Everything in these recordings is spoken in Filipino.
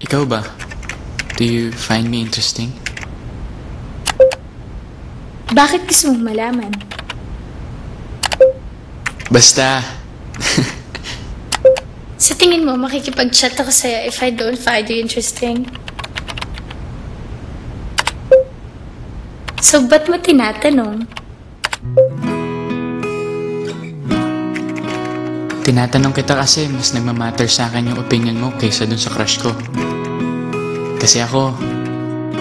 Ikaw ba? Do you find me interesting? Bakit gusto mong malaman? Basta, Sa tingin mo, makikipag-chat ako sa'yo if I don't find you interesting? So, ba't mo tinatanong? tinatanong kita kasi mas nagmamatter sa akin yung opinion mo kaysa dun sa crush ko. Kasi ako,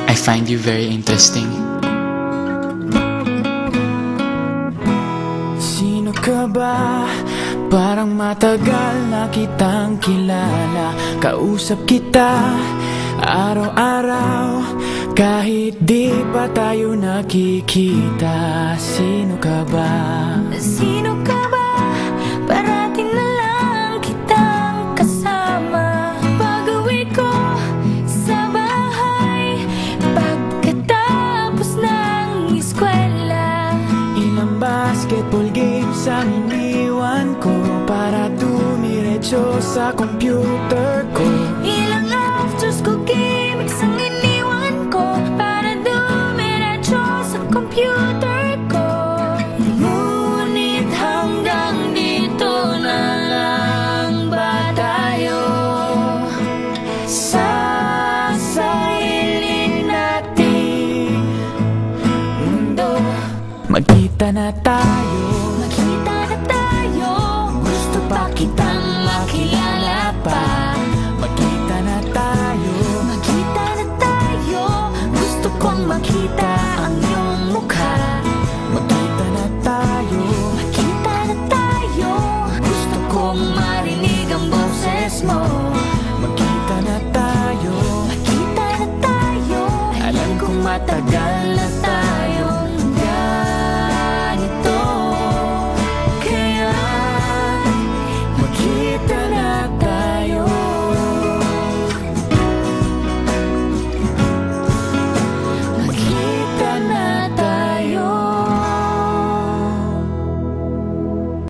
I find you very interesting. Sino ka ba? Parang matagal na kitang kilala. Kausap kita araw-araw kahit di pa tayo nakikita. Sino ka ba? Sino ka ba? Parating na lang kitang kasama. Pag-uwi ko sa bahay, pagkatapos ng eskwela. Ilang basketball games ang iniwan ko para dumiretso sa computer ko. Ilang after school games ang iniwan ko para dumiretso sa computer ko. Ngunit hanggang dito na lang ba tayo sa sarili nating mundo? Magkita na tayo, Magkita na tayo, gusto pa kitang makilala pa. Magkita na tayo, Magkita na tayo, gusto kong makita ang iyong mukha. magkita na tayo, Magkita na tayo, gusto kong marinig ang boses mo. magkita na tayo. Magkita na tayo, Alam kong matagal